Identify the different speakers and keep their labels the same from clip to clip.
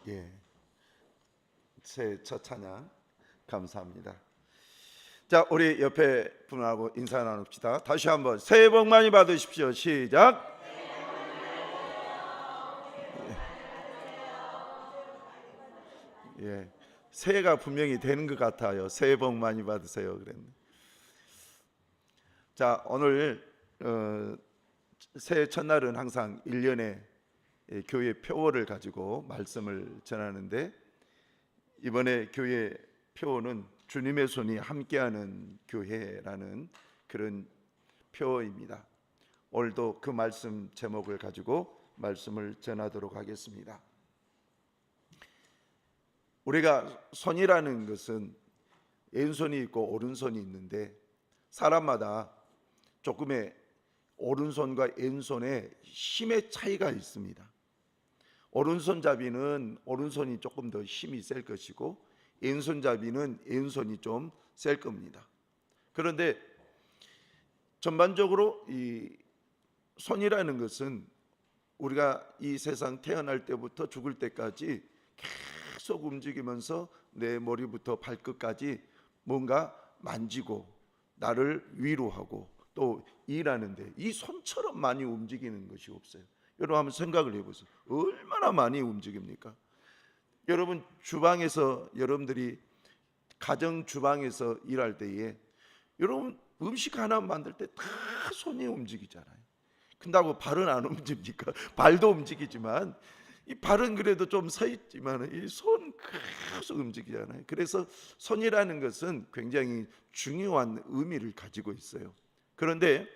Speaker 1: 예, 새해 첫 찬양 감사합니다. 자, 우리 옆에 분하고 인사 나눕시다. 다시 한번 새해 복 많이 받으십시오. 시작. 예, 새해가 분명히 되는 것 같아요. 새해 복 많이 받으세요. 그랬네. 자, 오늘 새해 첫날은 항상 1년의 교회 표어를 가지고 말씀을 전하는데, 이번에 교회 표어는 주님의 손이 함께하는 교회라는 그런 표어입니다. 오늘도 그 말씀 제목을 가지고 말씀을 전하도록 하겠습니다. 우리가 손이라는 것은 왼손이 있고 오른손이 있는데, 사람마다 조금의 오른손과 왼손의 힘의 차이가 있습니다. 오른손잡이는 오른손이 조금 더 힘이 셀 것이고, 왼손잡이는 왼손이 좀 셀 겁니다. 그런데 전반적으로 이 손이라는 것은 우리가 이 세상 태어날 때부터 죽을 때까지 계속 움직이면서 내 머리부터 발끝까지 뭔가 만지고 나를 위로하고 또 일하는데, 이 손처럼 많이 움직이는 것이 없어요. 여러분 한번 생각을 해보세요. 얼마나 많이 움직입니까? 여러분 주방에서, 여러분들이 가정 주방에서 일할 때에 여러분 음식 하나 만들 때 다 손이 움직이잖아요. 근다고 발은 안 움직입니까? 발도 움직이지만 이 발은 그래도 좀 서 있지만 이 손 계속 움직이잖아요. 그래서 손이라는 것은 굉장히 중요한 의미를 가지고 있어요. 그런데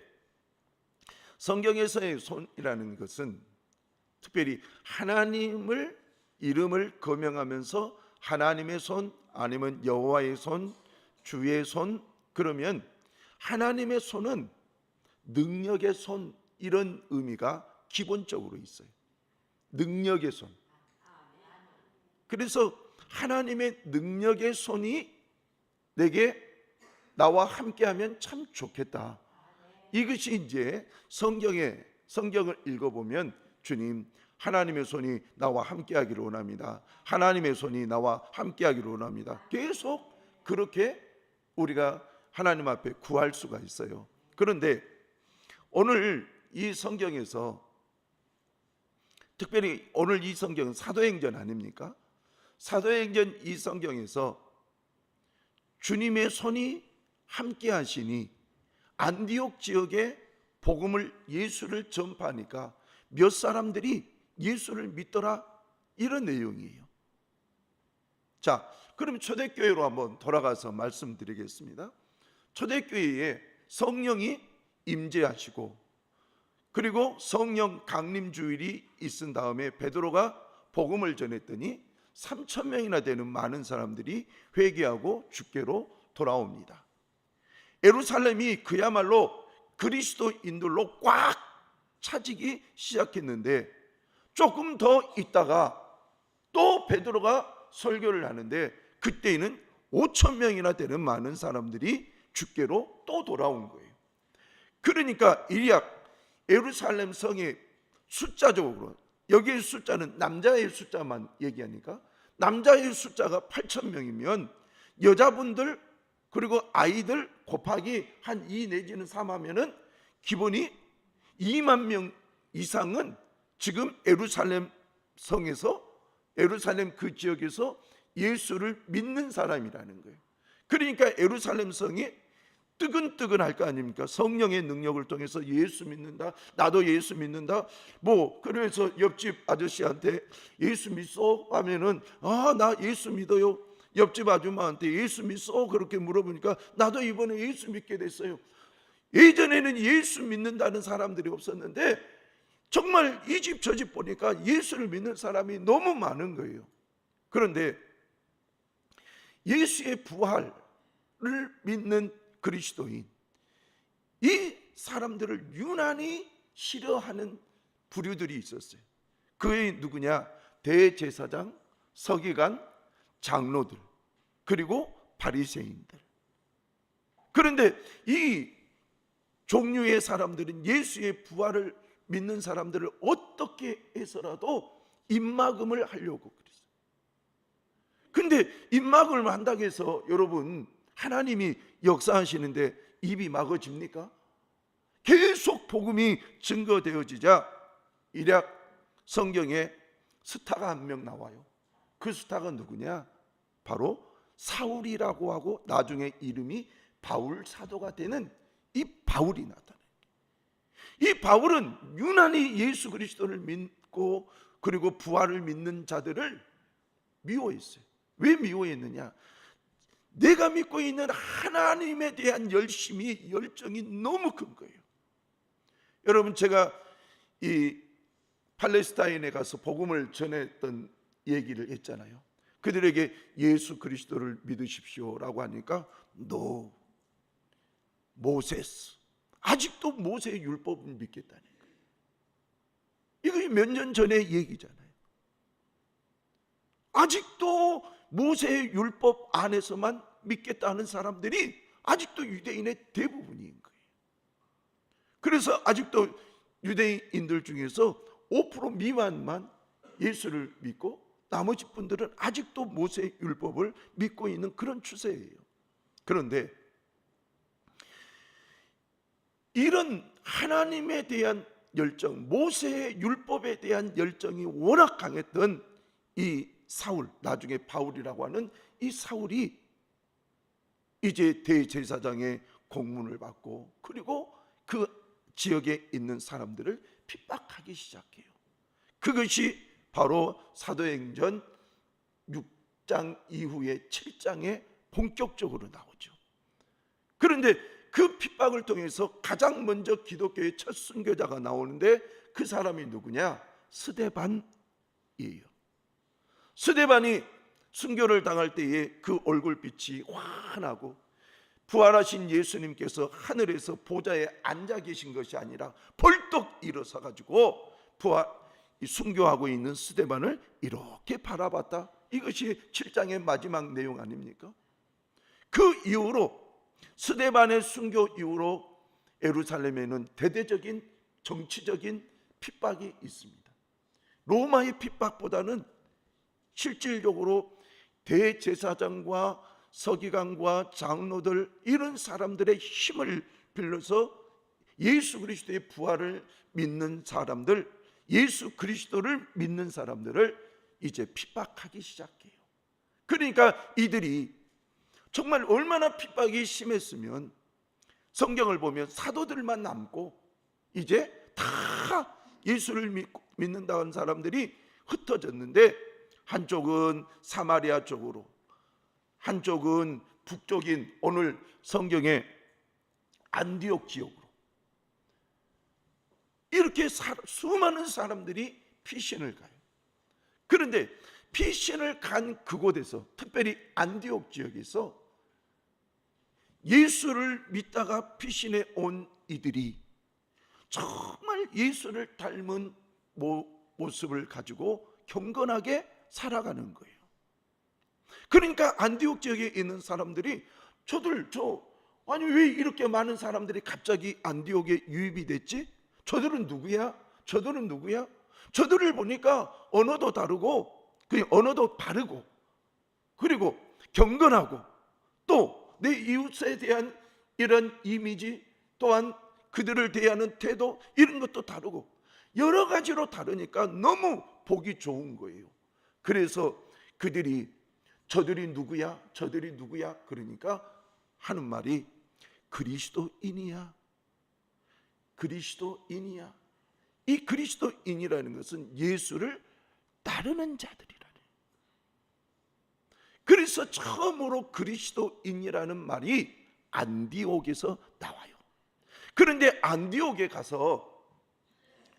Speaker 1: 성경에서의 손이라는 것은 특별히 하나님을 이름을 거명하면서 하나님의 손, 아니면 여호와의 손, 주의 손, 그러면 하나님의 손은 능력의 손, 이런 의미가 기본적으로 있어요. 능력의 손. 그래서 하나님의 능력의 손이 내게 나와 함께하면 참 좋겠다. 이것이 이제 성경을 읽어보면 주님, 하나님의 손이 나와 함께하기를 원합니다. 하나님의 손이 나와 함께하기를 원합니다. 계속 그렇게 우리가 하나님 앞에 구할 수가 있어요. 그런데 오늘 이 성경에서, 특별히 오늘 이 성경은 사도행전 아닙니까? 사도행전 이 성경에서 주님의 손이 함께하시니 안디옥 지역에 복음을, 예수를 전파하니까 몇 사람들이 예수를 믿더라, 이런 내용이에요. 자, 그럼 초대교회로 한번 돌아가서 말씀드리겠습니다. 초대교회에 성령이 임재하시고, 그리고 성령 강림 주일이 있은 다음에 베드로가 복음을 전했더니 3,000명이나 되는 많은 사람들이 회개하고 주께로 돌아옵니다. 예루살렘이 그야말로 그리스도인들로 꽉 차지기 시작했는데, 조금 더 있다가 또 베드로가 설교를 하는데 그때에는 5,000명이나 되는 많은 사람들이 주께로 또 돌아온 거예요. 그러니까 일약 예루살렘 성의 숫자적으로, 여기의 숫자는 남자의 숫자만 얘기하니까 남자의 숫자가 8,000명이면 여자분들 그리고 아이들 곱하기 한 2 내지는 3 하면은 기본이 2만 명 이상은 지금 예루살렘 성에서, 예루살렘 그 지역에서 예수를 믿는 사람이라는 거예요. 그러니까 예루살렘 성이 뜨근뜨근할 거 아닙니까? 성령의 능력을 통해서 예수 믿는다, 나도 예수 믿는다. 뭐 그래서 옆집 아저씨한테 예수 믿어 하면은 나 예수 믿어요. 옆집 아줌마한테 예수 믿어 그렇게 물어보니까 나도 이번에 예수 믿게 됐어요. 예전에는 예수 믿는다는 사람들이 없었는데 정말 이 집 저 집 보니까 예수를 믿는 사람이 너무 많은 거예요. 그런데 예수의 부활을 믿는 그리스도인, 이 사람들을 유난히 싫어하는 부류들이 있었어요. 그게 누구냐? 대제사장, 서기관, 장로들, 그리고 바리새인들. 그런데 이 종류의 사람들은 예수의 부활을 믿는 사람들을 어떻게 해서라도 입막음을 하려고 그랬어요. 근데 입막음을 한다고 해서 여러분 하나님이 역사하시는데 입이 막아집니까? 계속 복음이 증거되어지자 일약 성경에 스타가 한 명 나와요. 그 스타가 누구냐? 바로 사울이라고 하고 나중에 이름이 바울 사도가 되는 이 바울이 나타나요. 이 바울은 유난히 예수 그리스도를 믿고 그리고 부활을 믿는 자들을 미워했어요. 왜 미워했느냐? 내가 믿고 있는 하나님에 대한 열정이 너무 큰 거예요. 여러분, 제가 이 팔레스타인에 가서 복음을 전했던 얘기를 했잖아요. 그들에게 예수 그리스도를 믿으십시오라고 하니까 No, 모세스, 아직도 모세의 율법을 믿겠다는 거예요. 이거 몇 년 전의 얘기잖아요. 아직도 모세의 율법 안에서만 믿겠다는 사람들이 아직도 유대인의 대부분인 거예요. 그래서 아직도 유대인들 중에서 5% 미만만 예수를 믿고 나머지 분들은 아직도 모세의 율법을 믿고 있는 그런 추세예요. 그런데 이런 하나님에 대한 열정, 모세의 율법에 대한 열정이 워낙 강했던 이 사울, 나중에 바울이라고 하는 이 사울이 이제 대제사장의 공문을 받고 그리고 그 지역에 있는 사람들을 핍박하기 시작해요. 그것이 바로 사도행전 6장 이후에 7장에 본격적으로 나오죠. 그런데 그 핍박을 통해서 가장 먼저 기독교의 첫 순교자가 나오는데 그 사람이 누구냐? 스데반이에요. 스데반이 순교를 당할 때에 그 얼굴빛이 환하고 부활하신 예수님께서 하늘에서 보좌에 앉아 계신 것이 아니라 벌떡 일어서 가지고 순교하고 있는 스데반을 이렇게 바라봤다. 이것이 7장의 마지막 내용 아닙니까? 그 이후로 스데반의 순교 이후로 예루살렘에는 대대적인 정치적인 핍박이 있습니다. 로마의 핍박보다는 실질적으로 대제사장과 서기관과 장로들 이런 사람들의 힘을 빌려서 예수 그리스도의 부활을 믿는 사람들, 예수 그리스도를 믿는 사람들을 이제 핍박하기 시작해요. 그러니까 이들이 정말 얼마나 핍박이 심했으면 성경을 보면 사도들만 남고 이제 다 예수를 믿는다는 사람들이 흩어졌는데 한쪽은 사마리아 쪽으로, 한쪽은 북쪽인 오늘 성경의 안디옥 지역으로 이렇게 수많은 사람들이 피신을 가요. 그런데 피신을 간 그곳에서 특별히 안디옥 지역에서 예수를 믿다가 피신해 온 이들이 정말 예수를 닮은 모습을 가지고 경건하게 살아가는 거예요. 그러니까 안디옥 지역에 있는 사람들이 아니 왜 이렇게 많은 사람들이 갑자기 안디옥에 유입이 됐지? 저들은 누구야? 저들은 누구야? 저들을 보니까 언어도 다르고 그냥 언어도 바르고 그리고 경건하고 또 내 이웃에 대한 이런 이미지 또한 그들을 대하는 태도 이런 것도 다르고 여러 가지로 다르니까 너무 보기 좋은 거예요. 그래서 그들이 저들이 누구야? 저들이 누구야? 그러니까 하는 말이 그리스도인이야. 그리스도인이야. 이 그리스도인이라는 것은 예수를 따르는 자들이라는. 그래서 처음으로 그리스도인이라는 말이 안디옥에서 나와요. 그런데 안디옥에 가서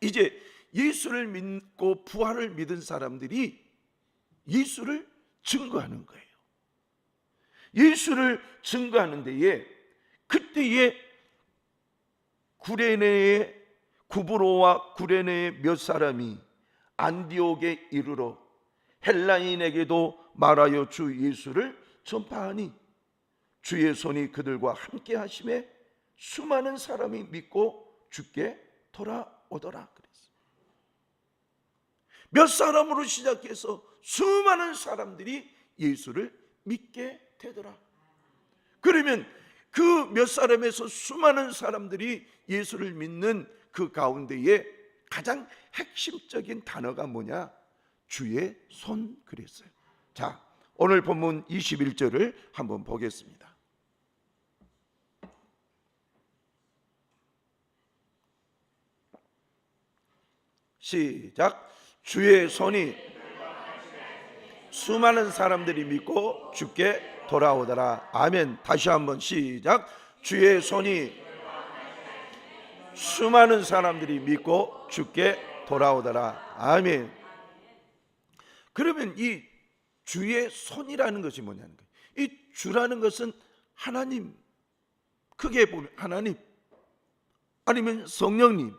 Speaker 1: 이제 예수를 믿고 부활을 믿은 사람들이 예수를 증거하는 거예요. 예수를 증거하는 데에 그때에 구레네의 구브로와 구레네의 몇 사람이 안디옥에 이르러 헬라인에게도 말하여 주 예수를 전파하니 주의 손이 그들과 함께 하심에 수많은 사람이 믿고 주께 돌아오더라 그랬어요. 몇 사람으로 시작해서 수많은 사람들이 예수를 믿게 되더라. 그러면 그 몇 사람에서 수많은 사람들이 예수를 믿는 그 가운데에 가장 핵심적인 단어가 뭐냐? 주의 손 그랬어요. 자, 오늘 본문 21절을 한번 보겠습니다. 시작. 주의 손이 수많은 사람들이 믿고 주께 돌아오더라. 아멘. 다시 한번 시작. 주의 손이 수많은 사람들이 믿고 주께 돌아오더라. 아멘. 그러면 이 주의 손이라는 것이 뭐냐는 거예요. 이 주라는 것은 하나님, 크게 보면 하나님, 아니면 성령님,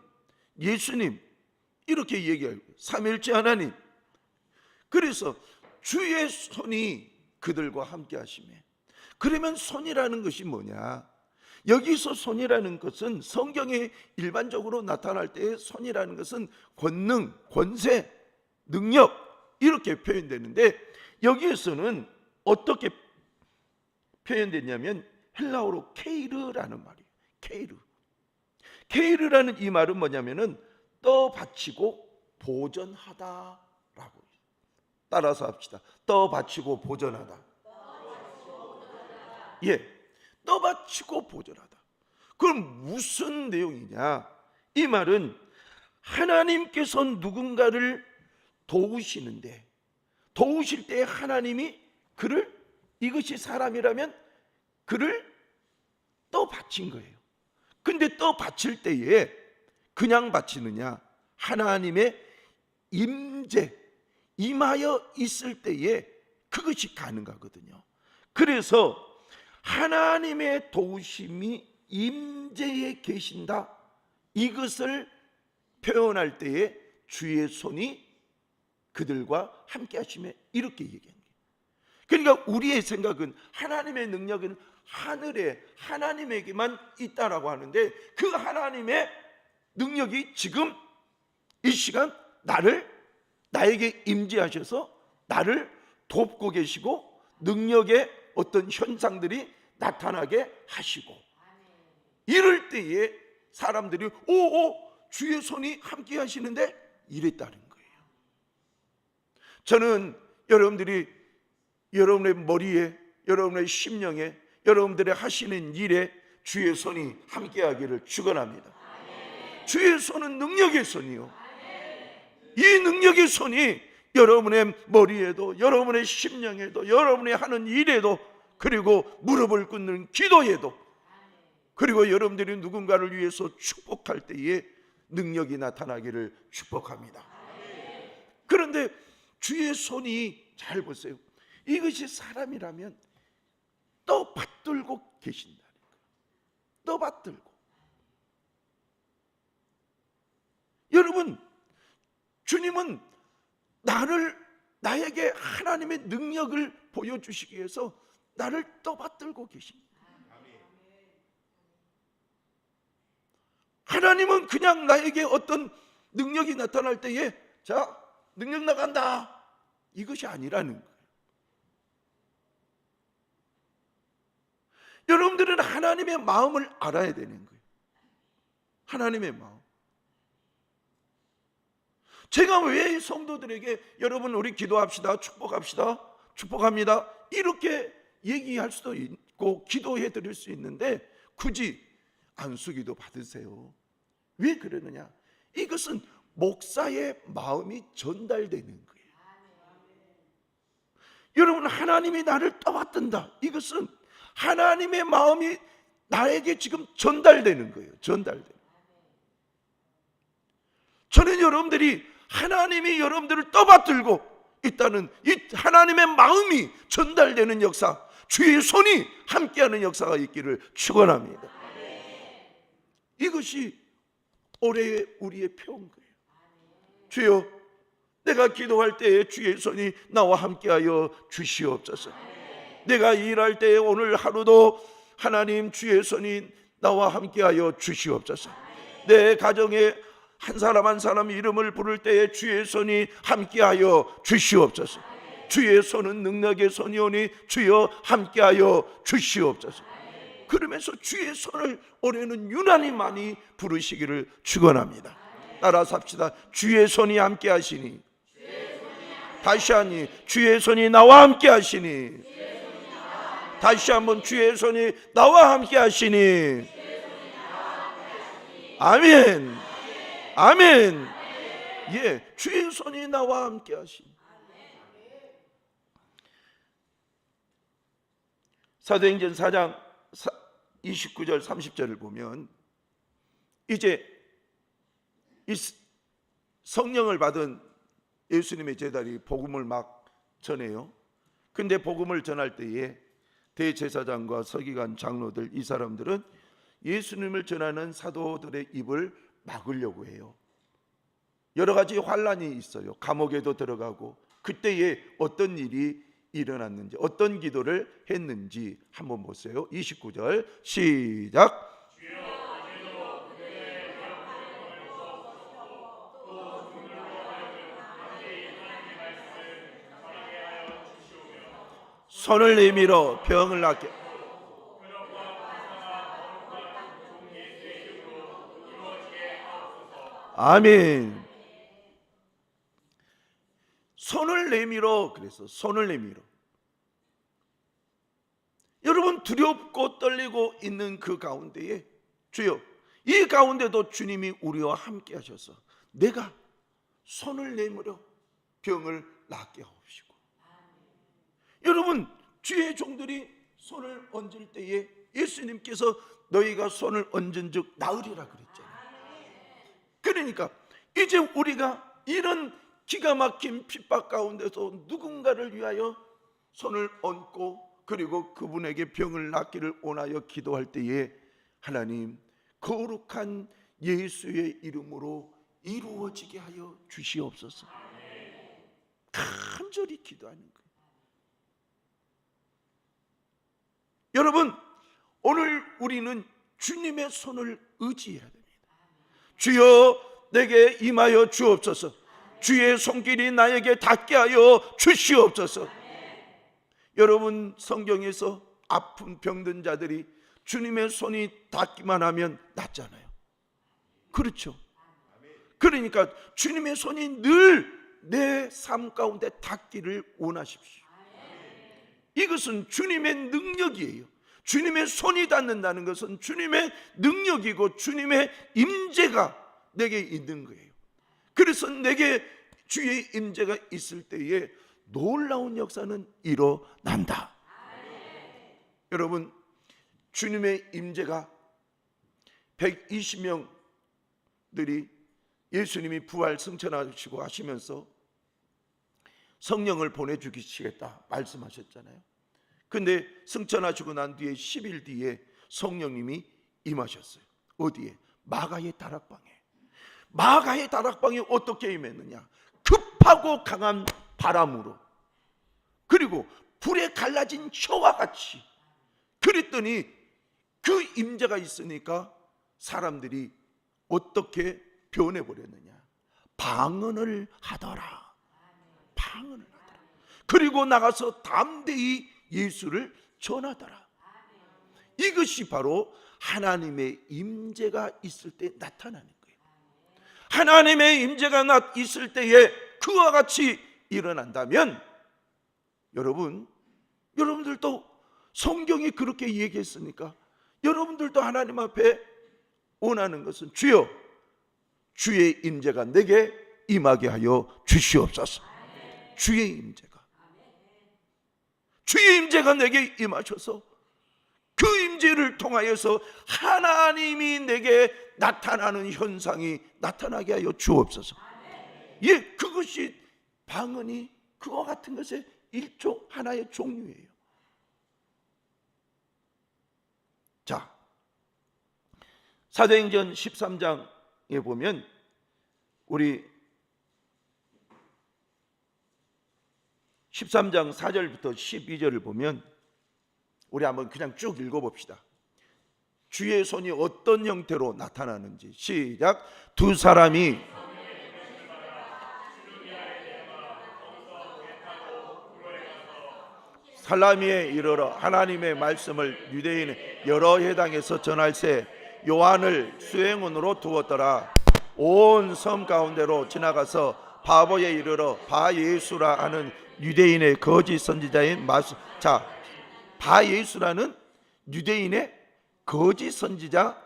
Speaker 1: 예수님, 이렇게 얘기해요. 삼위일체 하나님. 그래서 주의 손이 그들과 함께 하시매. 그러면 손이라는 것이 뭐냐? 여기서 손이라는 것은 성경에 일반적으로 나타날 때의 손이라는 것은 권능, 권세, 능력 이렇게 표현되는데, 여기에서는 어떻게 표현됐냐면 헬라어로 케이르라는 말이에요. 케이르라는 이 말은 뭐냐면은 떠받치고 보전하다라고. 따라서 합시다. 떠받치고 보전하다. 예, 떠받치고 보전하다. 그럼 무슨 내용이냐? 이 말은 하나님께서 누군가를 도우시는데, 도우실 때 하나님이 그를, 이것이 사람이라면 그를 떠받친 거예요. 근데 떠받칠 때에 그냥 바치느냐? 하나님의 임재, 임하여 있을 때에 그것이 가능하거든요. 그래서 하나님의 도우심이 임재에 계신다, 이것을 표현할 때에 주의 손이 그들과 함께 하시며 이렇게 얘기한 거예요. 그러니까 우리의 생각은 하나님의 능력은 하늘에 하나님에게만 있다라고 하는데, 그 하나님의 능력이 지금 이 시간 나에게 임재하셔서 나를 돕고 계시고 능력의 어떤 현상들이 나타나게 하시고, 이럴 때에 사람들이 주의 손이 함께 하시는데 이랬다는 거예요. 저는 여러분들이 여러분의 머리에, 여러분의 심령에, 여러분들의 하시는 일에 주의 손이 함께 하기를 축원합니다. 주의 손은 능력의 손이요, 이 능력의 손이 여러분의 머리에도, 여러분의 심령에도, 여러분의 하는 일에도, 그리고 무릎을 꿇는 기도에도, 그리고 여러분들이 누군가를 위해서 축복할 때에 능력이 나타나기를 축복합니다. 그런데 주의 손이, 잘 보세요, 이것이 사람이라면 떠받들고 계신다는 거예요. 떠받들고. 여러분, 주님은 나에게 하나님의 능력을 보여주시기 위해서 나를 떠받들고 계십니다. 하나님은 그냥 나에게 어떤 능력이 나타날 때에 자, 능력 나간다, 이것이 아니라는 거예요. 여러분들은 하나님의 마음을 알아야 되는 거예요. 하나님의 마음. 제가 왜 성도들에게 여러분 우리 기도합시다, 축복합시다, 축복합니다 이렇게 얘기할 수도 있고 기도해 드릴 수 있는데 굳이 안수기도 받으세요. 왜 그러느냐? 이것은 목사의 마음이 전달되는 거예요. 여러분, 하나님이 나를 떠받든다, 이것은 하나님의 마음이 나에게 지금 전달되는 거예요. 전달되는. 저는 여러분들이 하나님이 여러분들을 떠받들고 있다는 이 하나님의 마음이 전달되는 역사, 주의 손이 함께하는 역사가 있기를 축원합니다. 이것이 올해의 우리의 표인 거예요. 주여, 내가 기도할 때에 주의 손이 나와 함께하여 주시옵소서. 내가 일할 때에 오늘 하루도 하나님 주의 손이 나와 함께하여 주시옵소서. 내 가정에 한 사람 한 사람 이름을 부를 때에 주의 손이 함께하여 주시옵소서. 주의 손은 능력의 손이오니 주여 함께하여 주시옵소서. 그러면서 주의 손을 올해는 유난히 많이 부르시기를 축원합니다. 따라서 합시다. 주의 손이 함께 하시니, 다시 하니 주의 손이 나와 함께 하시니, 다시 한번 주의 손이 나와 함께 하시니. 아멘, 아멘. 예, 주의 손이 나와 함께 하시니. 사도행전 4장 29절 30절을 보면 이제 이 성령을 받은 예수님의 제자들이 복음을 막 전해요. 근데 복음을 전할 때에 대제사장과 서기관 장로들, 이 사람들은 예수님을 전하는 사도들의 입을 막으려고 해요. 여러 가지 환란이 있어요. 감옥에도 들어가고. 그때에 어떤 일이 일어났는지, 어떤 기도를 했는지 한번 보세요. 29절 시작. 손을 내밀어 병을 낫게. 아멘. 손을 내밀어. 그래서 손을 내밀어. 여러분, 두렵고 떨리고 있는 그 가운데에 주여, 이 가운데도 주님이 우리와 함께 하셔서 내가 손을 내밀어 병을 낫게 하옵시고. 여러분, 주의 종들이 손을 얹을 때에 예수님께서 너희가 손을 얹은 즉 나으리라 그랬잖아요. 그러니까 이제 우리가 이런 기가 막힌 핍박 가운데서 누군가를 위하여 손을 얹고 그리고 그분에게 병을 낫기를 원하여 기도할 때에 하나님, 거룩한 예수의 이름으로 이루어지게 하여 주시옵소서. 간절히 기도하는 거예요. 여러분, 오늘 우리는 주님의 손을 의지해야 됩니다. 주여 내게 임하여 주옵소서. 주의 손길이 나에게 닿게 하여 주시옵소서. 여러분, 성경에서 아픈 병든 자들이 주님의 손이 닿기만 하면 낫잖아요. 그렇죠? 그러니까 주님의 손이 늘 내 삶 가운데 닿기를 원하십시오. 이것은 주님의 능력이에요. 주님의 손이 닿는다는 것은 주님의 능력이고 주님의 임재가 내게 있는 거예요. 그래서 내게 주의 임재가 있을 때에 놀라운 역사는 일어난다. 여러분, 주님의 임재가 120명들이 예수님이 부활 승천하시고 하시면서 성령을 보내주시겠다 말씀하셨잖아요. 근데 승천하시고 난 뒤에 10일 뒤에 성령님이 임하셨어요. 어디에? 마가의 다락방에. 마가의 다락방에 어떻게 임했느냐? 급하고 강한 바람으로, 그리고 불에 갈라진 혀와 같이. 그랬더니 그 임재가 있으니까 사람들이 어떻게 변해버렸느냐? 방언을 하더라. 방언을 하더라. 그리고 나가서 담대히 예수를 전하더라. 이것이 바로 하나님의 임재가 있을 때 나타나는 거예요. 하나님의 임재가 있을 때에 그와 같이 일어난다면, 여러분들도 성경이 그렇게 얘기했으니까 여러분들도 하나님 앞에 원하는 것은 주여, 주의 임재가 내게 임하게 하여 주시옵소서. 주의 임재가 내게 임하셔서 그 임재를 통하여서 하나님이 내게 나타나는 현상이 나타나게 하여 주옵소서. 예, 그것이 방언이 그와 같은 것의 일종, 하나의 종류예요. 자, 사도행전 13장에 보면 우리 13장 4절부터 12절을 보면 우리 한번 그냥 쭉 읽어봅시다. 주의 손이 어떤 형태로 나타나는지. 시작. 두 사람이 살라미에 이르러 하나님의 말씀을 유대인의 여러 회당에서 전할세 요한을 수행원으로 두었더라. 온 섬 가운데로 지나가서 바보에 이르러 바예수라 하는 유대인의 거짓 선지자인 바예수라는 유대인의 거짓 선지자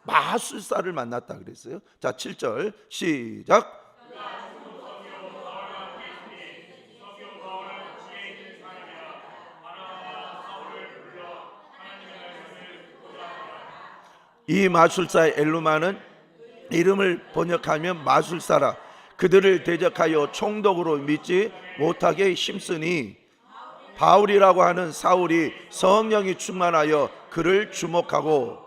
Speaker 1: 마술사를 만났다 그랬어요. 자, 7절 시작. 이 마술사의 엘루마는 이름을 번역하면 마술사라. 그들을 대적하여 총독으로 믿지 못하게 힘쓰니 바울이라고 하는 사울이 성령이 충만하여 그를 주목하고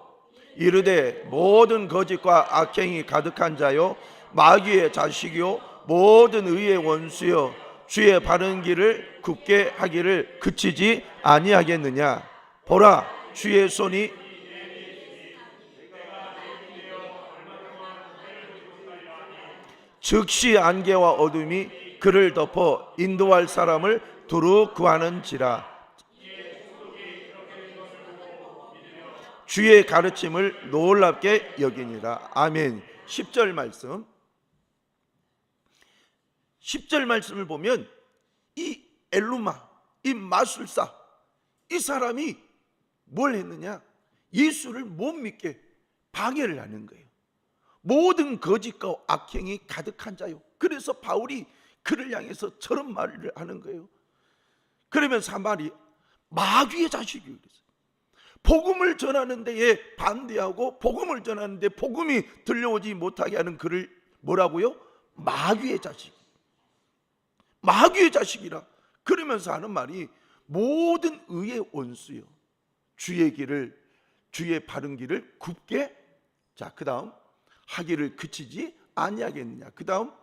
Speaker 1: 이르되 모든 거짓과 악행이 가득한 자요 마귀의 자식이요 모든 의의 원수요 주의 바른 길을 굽게 하기를 그치지 아니하겠느냐. 보라, 주의 손이 즉시 안개와 어둠이 그를 덮어 인도할 사람을 두루 구하는지라. 주의 가르침을 놀랍게 여기니라. 아멘. 10절 말씀. 10절 말씀을 보면 이 엘루마, 이 마술사, 이 사람이 뭘 했느냐? 예수를 못 믿게 방해를 하는 거예요. 모든 거짓과 악행이 가득한 자요. 그래서 바울이 그를 향해서 저런 말을 하는 거예요. 그러면서 한 말이 마귀의 자식이 그랬어요. 복음을 전하는 데에 반대하고 복음을 전하는 데 복음이 들려오지 못하게 하는 그를 뭐라고요? 마귀의 자식. 마귀의 자식이라. 그러면서 하는 말이 모든 의의 원수요 주의 길을, 주의 바른 길을 굽게, 자, 그 다음 하기를 그치지 아니하겠느냐. 그 다음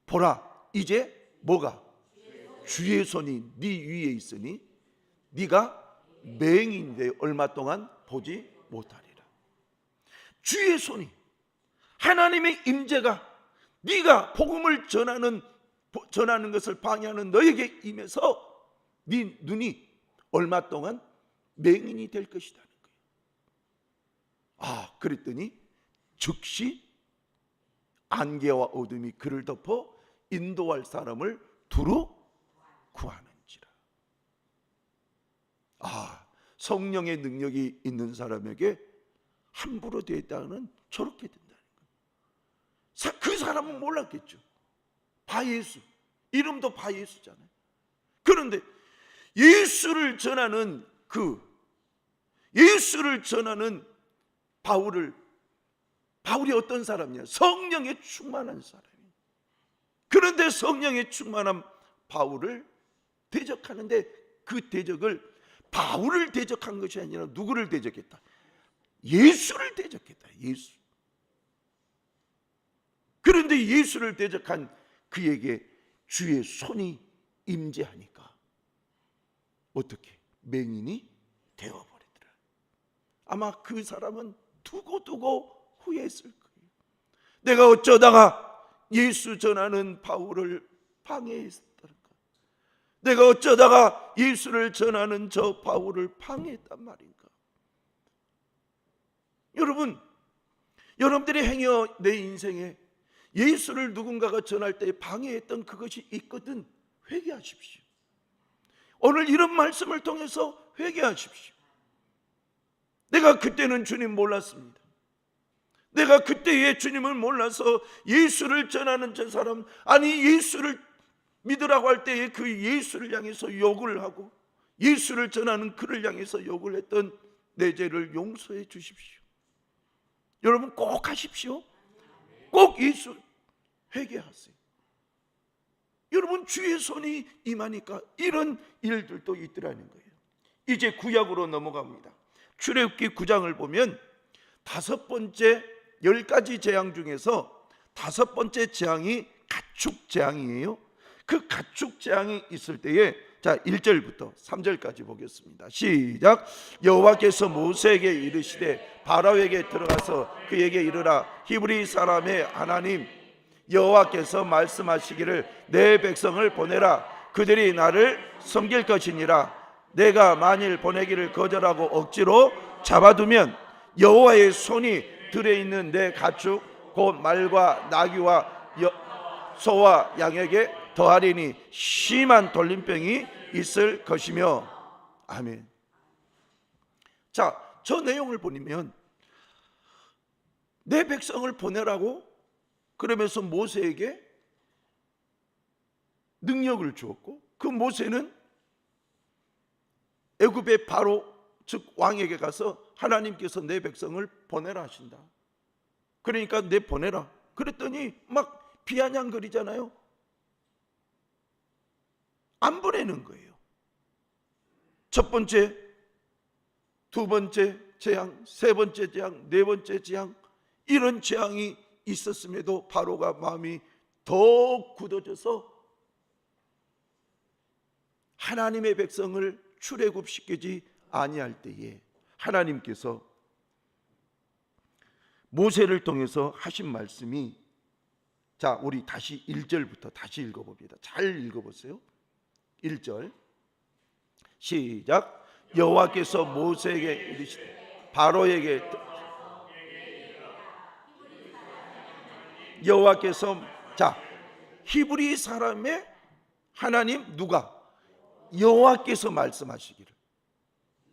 Speaker 1: 보라, 이제 뭐가? 주의 손이 네 위에 있으니 네가 맹인인데 얼마 동안 보지 못하리라. 주의 손이, 하나님의 임재가 네가 복음을 전하는 것을 방해하는 너에게 임해서 네 눈이 얼마 동안 맹인이 될 것이다. 그랬더니 즉시 안개와 어둠이 그를 덮어 인도할 사람을 두루 구하는지라. 성령의 능력이 있는 사람에게 함부로 대다는 저렇게 된다는 거예요. 그 사람은 몰랐겠죠. 바예수, 이름도 바예수잖아요. 그런데 예수를 전하는 바울이 어떤 사람이냐? 성령에 충만한 사람이에요. 그런데 성령에 충만한 바울을 대적하는데 그 대적을 바울을 대적한 것이 아니라 누구를 대적했다? 예수를 대적했다. 예수. 그런데 예수를 대적한 그에게 주의 손이 임재하니까 어떻게? 맹인이 되어버리더라. 아마 그 사람은 두고두고 후회했을 거예요. 내가 어쩌다가 예수 전하는 바울을 방해했을까? 내가 어쩌다가 예수를 전하는 저 바울을 방해했단 말인가? 여러분, 여러분들의 행여 내 인생에 예수를 누군가가 전할 때 방해했던 그것이 있거든. 회개하십시오. 오늘 이런 말씀을 통해서 회개하십시오. 내가 그때는 주님 몰랐습니다. 내가 그때의 주님을 몰라서 예수를 전하는 저 사람, 아니 예수를 믿으라고 할 때에 그 예수를 향해서 욕을 하고 예수를 전하는 그를 향해서 욕을 했던 내 죄를 용서해 주십시오. 여러분 꼭 하십시오. 꼭 예수 회개하세요. 여러분 주의 손이 임하니까 이런 일들도 있더라는 거예요. 이제 구약으로 넘어갑니다. 출애굽기 9장을 보면 10가지 재앙 중에서 5번째 재앙이 가축 재앙이에요. 그 가축 재앙이 있을 때에 자 1절부터 3절까지 보겠습니다. 시작. 여호와께서 모세에게 이르시되 바로에게 들어가서 그에게 이르라. 히브리 사람의 하나님 여호와께서 말씀하시기를 내 백성을 보내라. 그들이 나를 섬길 것이니라. 내가 만일 보내기를 거절하고 억지로 잡아두면 여호와의 손이 들에 있는 내 가축 곧 말과 나귀와 소와 양에게 더하리니 심한 돌림병이 있을 것이며. 아멘. 자, 저 내용을 보면 내 백성을 보내라고 그러면서 모세에게 능력을 주었고, 그 모세는 애굽의 바로 즉 왕에게 가서 하나님께서 내 백성을 보내라 하신다. 그러니까 내 보내라. 그랬더니 막 비아냥거리잖아요. 안 보내는 거예요. 첫 번째, 두 번째 재앙, 세 번째 재앙, 네 번째 재앙, 이런 재앙이 있었음에도 바로가 마음이 더 굳어져서 하나님의 백성을 출애굽시키지 아니할 때에 하나님께서 모세를 통해서 하신 말씀이, 자, 우리 다시 1절부터 다시 읽어봅니다. 잘 읽어보세요. 1절 시작. 여호와께서 모세에게 이르시되 바로에게 여호와께서, 자, 히브리 사람의 하나님 누가? 여호와께서 말씀하시기를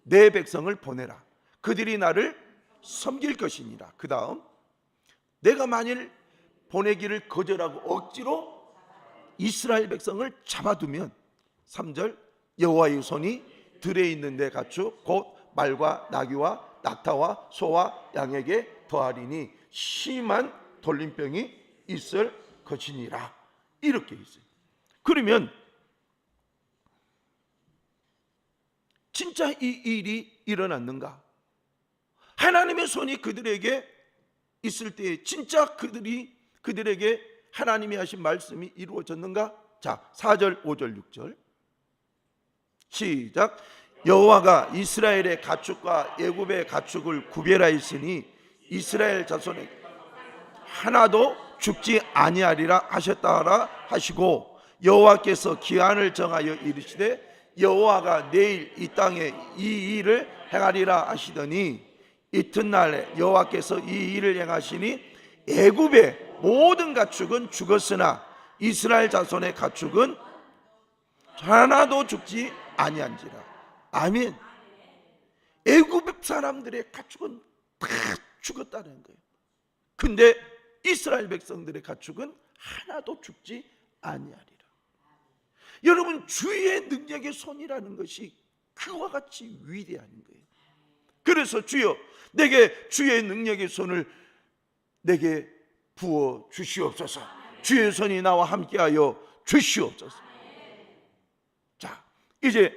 Speaker 1: 내 백성을 보내라. 그들이 나를 섬길 것이니라. 그 다음 내가 만일 보내기를 거절하고 억지로 이스라엘 백성을 잡아두면 3절 여호와의 손이 들에 있는 내 가축 곧 말과 나귀와 낙타와 소와 양에게 더하리니 심한 돌림병이 있을 것이니라. 이렇게 있어요. 그러면 진짜 이 일이 일어났는가? 하나님의 손이 그들에게 있을 때에 진짜 그들에게 하나님이 하신 말씀이 이루어졌는가? 자, 4절, 5절, 6절 시작. 여호와가 이스라엘의 가축과 애굽의 가축을 구별하였으니 이스라엘 자손에 하나도 죽지 아니하리라 하셨다라 하시고, 여호와께서 기한을 정하여 이르시되 여호와가 내일 이 땅에 이 일을 행하리라 하시더니 이튿날에 여호와께서 이 일을 행하시니 애굽의 모든 가축은 죽었으나 이스라엘 자손의 가축은 하나도 죽지 아니한지라. 아멘. 애굽 사람들의 가축은 다 죽었다는 거예요. 근데 이스라엘 백성들의 가축은 하나도 죽지 아니하리라. 여러분, 주의 능력의 손이라는 것이 그와 같이 위대한 거예요. 그래서 주여, 내게 주의 능력의 손을 내게 부어 주시옵소서. 주의 손이 나와 함께하여 주시옵소서. 자, 이제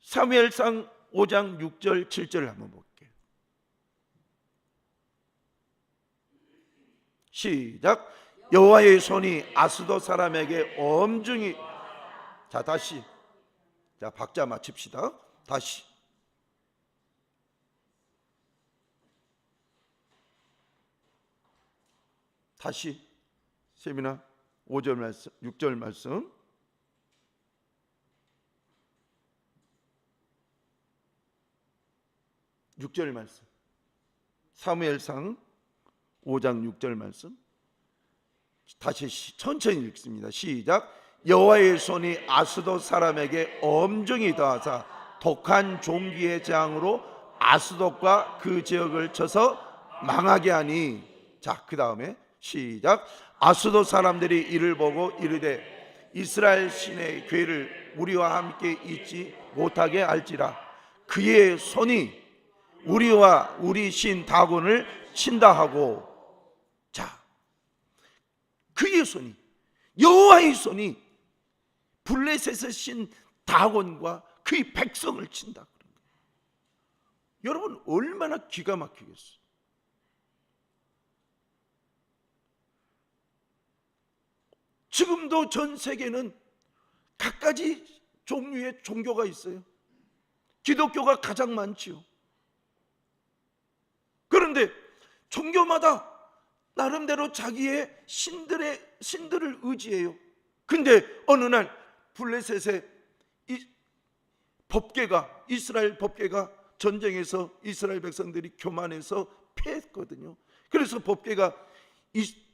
Speaker 1: 사무엘상 5장 6절 7절을 한번 볼게요. 시작. 여호와의 손이 아스돗 사람에게 엄중히, 자, 다시, 자, 박자 맞춥시다. 다시 세미나 5절 말씀, 6절 말씀. 사무엘상 5장 6절 말씀. 다시 천천히 읽습니다. 시작. 여호와의 손이 아스돗 사람에게 엄중히 더하사 독한 종기의 재앙으로 아스돗과 그 지역을 쳐서 망하게 하니. 자, 그 다음에 시작. 아스돗 사람들이 이를 보고 이르되 이스라엘 신의 괴를 우리와 함께 있지 못하게 할지라. 그의 손이 우리와 우리 신 다곤을 친다 하고. 자, 그의 손이, 여호와의 손이 블레셋의 신 다곤과 그의 백성을 친다. 여러분, 얼마나 기가 막히겠어요. 지금도 전 세계는 갖가지 종류의 종교가 있어요. 기독교가 가장 많지요. 그런데 종교마다 나름대로 자기의 신들을 의지해요. 근데 어느 날 블레셋의 이 법궤가, 이스라엘 법궤가 전쟁에서 이스라엘 백성들이 교만해서 패했거든요. 그래서 법궤가 이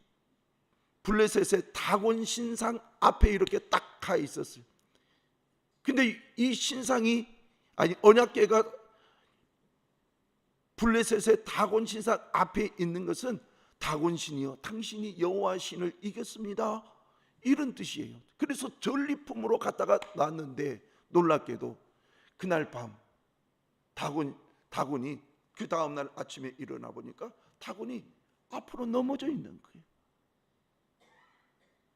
Speaker 1: 블레셋의 다곤 신상 앞에 이렇게 딱 가 있었어요. 근데 이 신상이, 아니 언약궤가 블레셋의 다곤 신상 앞에 있는 것은 다곤 신이여 당신이 여호와 신을 이겼습니다, 이런 뜻이에요. 그래서 전리품으로 갖다가 놨는데 놀랍게도 그날 밤 다곤이 그 다음날 아침에 일어나 보니까 다곤이 앞으로 넘어져 있는 거예요.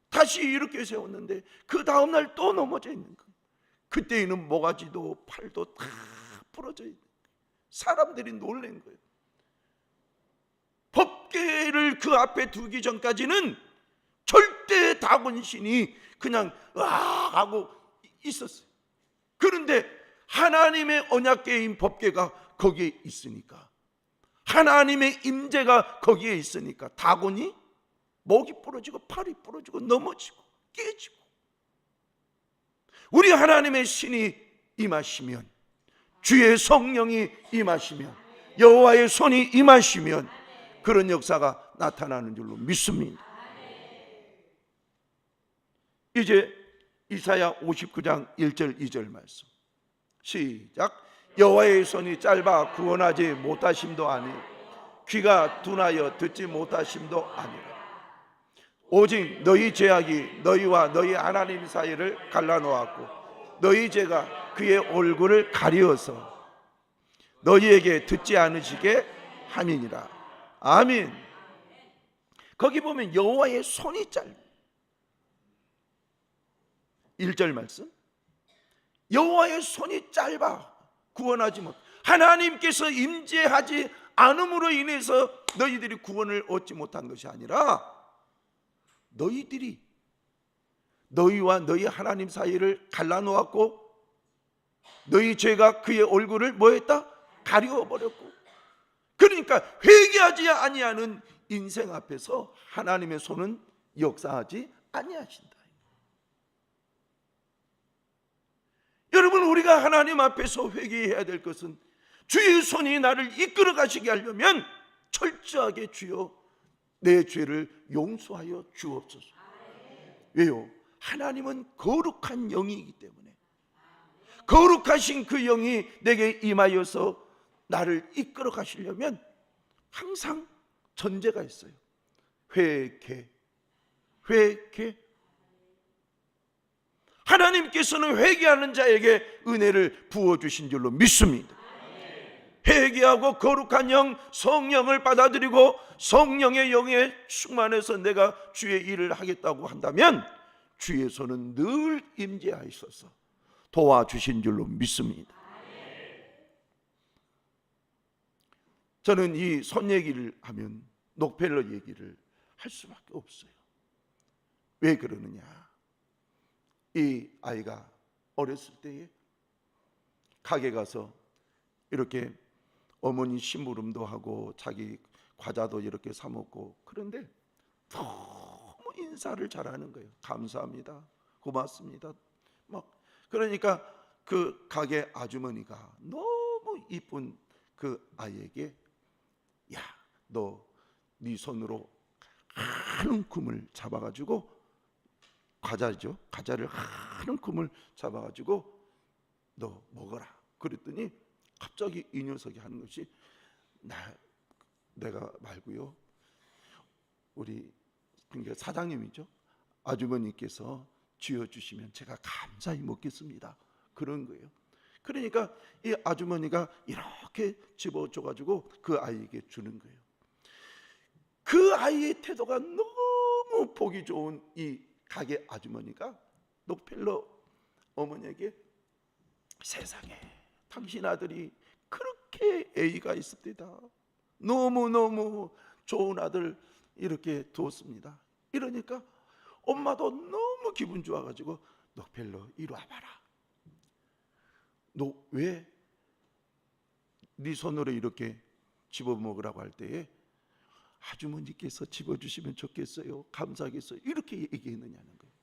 Speaker 1: 다시 이렇게 세웠는데 그 다음날 또 넘어져 있는 거예요. 그때에는 모가지도 팔도 다 부러져 있는 거예요. 사람들이 놀란 거예요. 법궤를 그 앞에 두기 전까지는 절대 다곤 신이 그냥 하고 있었어요. 그런데 하나님의 언약궤인 법궤가 거기에 있으니까, 하나님의 임재가 거기에 있으니까 다곤이 목이 부러지고 팔이 부러지고 넘어지고 깨지고, 우리 하나님의 신이 임하시면, 주의 성령이 임하시면, 여호와의 손이 임하시면 그런 역사가 나타나는 줄로 믿습니다. 이제 이사야 59장 1절 2절 말씀 시작. 여호와의 손이 짧아 구원하지 못하심도 아니요 귀가 둔하여 듣지 못하심도 아니라 오직 너희 죄악이 너희와 너희 하나님 사이를 갈라놓았고 너희 죄가 그의 얼굴을 가리어서 너희에게 듣지 않으시게 함이니라. 아멘. 거기 보면 여호와의 손이 짧아. 1절 말씀, 여호와의 손이 짧아 구원하지 못, 하나님께서 임재하지 않음으로 인해서 너희들이 구원을 얻지 못한 것이 아니라 너희들이 너희와 너희 하나님 사이를 갈라놓았고 너희 죄가 그의 얼굴을 뭐했다? 가려버렸고, 그러니까 회개하지 아니하는 인생 앞에서 하나님의 손은 역사하지 아니하신다. 여러분, 우리가 하나님 앞에서 회개해야 될 것은 주의 손이 나를 이끌어 가시게 하려면 철저하게 주여 내 죄를 용서하여 주옵소서. 왜요? 하나님은 거룩한 영이기 때문에 거룩하신 그 영이 내게 임하여서 나를 이끌어 가시려면 항상 전제가 있어요. 회개. 하나님께서는 회개하는 자에게 은혜를 부어주신 줄로 믿습니다. 회개하고 거룩한 영, 성령을 받아들이고 성령의 영에 충만해서 내가 주의 일을 하겠다고 한다면 주의 손은 늘 임재하셔서 도와주신 줄로 믿습니다. 저는 이 손 얘기를 하면 록펠러 얘기를 할 수밖에 없어요. 왜 그러느냐? 이 아이가 어렸을 때에 가게 가서 이렇게 어머니 심부름도 하고 자기 과자도 이렇게 사 먹고, 그런데 너무 인사를 잘하는 거예요. 감사합니다, 고맙습니다. 막 그러니까 그 가게 아주머니가 너무 이쁜 그 아이에게 야, 너 네 손으로 한 움큼을 잡아가지고 과자죠. 과자를 한 움큼을 잡아가지고 너 먹어라. 그랬더니 갑자기 이 녀석이 하는 것이 내가 말고요, 우리 그러니까 사장님이죠. 아주머니께서 쥐어주시면 제가 감사히 먹겠습니다. 그런 거예요. 그러니까 이 아주머니가 이렇게 집어줘가지고 그 아이에게 주는 거예요. 그 아이의 태도가 너무 보기 좋은 이 가게 아주머니가 록펠러 어머니에게 세상에 당신 아들이 그렇게 애의가 있습니다. 너무너무 좋은 아들 이렇게 두었습니다. 이러니까 엄마도 너무 기분 좋아가지고 록펠러 이리 와봐라. 너 왜 네 손으로 이렇게 집어먹으라고 할 때에 아주머니께서 집어주시면 좋겠어요, 감사하겠어요, 이렇게 얘기했느냐는 거예요.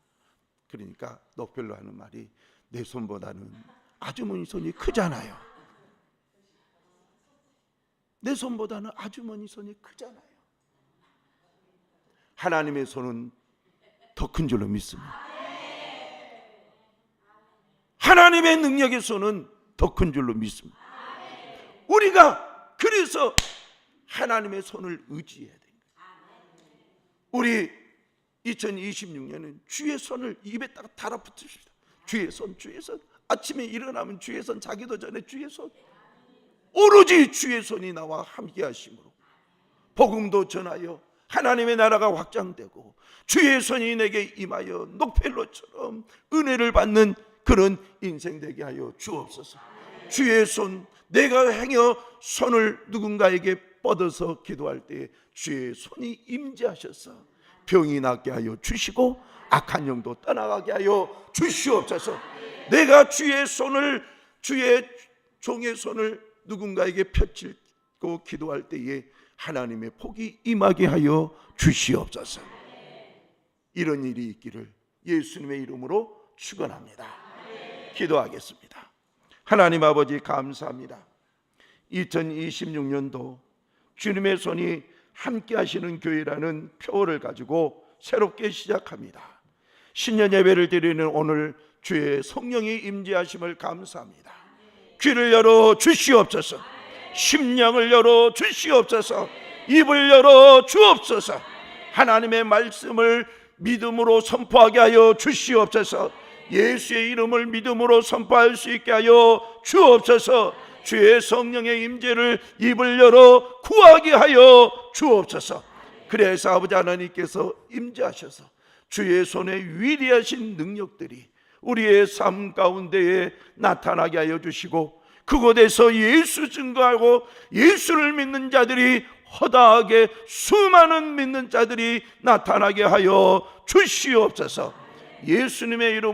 Speaker 1: 그러니까 녹별로 하는 말이 내 손보다는 아주머니 손이 크잖아요. 내 손보다는 아주머니 손이 크잖아요. 하나님의 손은 더 큰 줄로 믿습니다. 하나님의 능력의 손은 더 큰 줄로 믿습니다. 우리가 그래서 하나님의 손을 의지해야 됩니다. 우리 2026년은 주의 손을 입에다가 달아붙읍시다. 주의 손, 주의 손. 아침에 일어나면 주의 손, 자기도 전에 주의 손. 오로지 주의 손이 나와 함께 하심으로 복음도 전하여 하나님의 나라가 확장되고 주의 손이 내게 임하여 녹펠로처럼 은혜를 받는 그런 인생 되게 하여 주옵소서. 주의 손, 내가 행여 손을 누군가에게 뻗어서 기도할 때에 주의 손이 임재하셔서 병이 낫게 하여 주시고 악한 영도 떠나가게 하여 주시옵소서. 내가 주의 손을, 주의 종의 손을 누군가에게 펼치고 기도할 때에 하나님의 복이 임하게 하여 주시옵소서. 이런 일이 있기를 예수님의 이름으로 축원합니다. 기도하겠습니다. 하나님 아버지 감사합니다. 2026년도 주님의 손이 함께 하시는 교회라는 표어를 가지고 새롭게 시작합니다. 신년 예배를 드리는 오늘 주의 성령이 임재하심을 감사합니다. 귀를 열어 주시옵소서. 심령을 열어 주시옵소서. 입을 열어 주옵소서. 하나님의 말씀을 믿음으로 선포하게 하여 주시옵소서. 예수의 이름을 믿음으로 선포할 수 있게 하여 주옵소서. 주의 성령의 임재를 입을 열어 구하게 하여 주옵소서. 그래서 아버지 하나님께서 임재하셔서 주의 손에 위대하신 능력들이 우리의 삶 가운데에 나타나게 하여 주시고 그곳에서 예수 증거하고 예수를 믿는 자들이 허다하게 수많은 믿는 자들이 나타나게 하여 주시옵소서. 예수님의 이름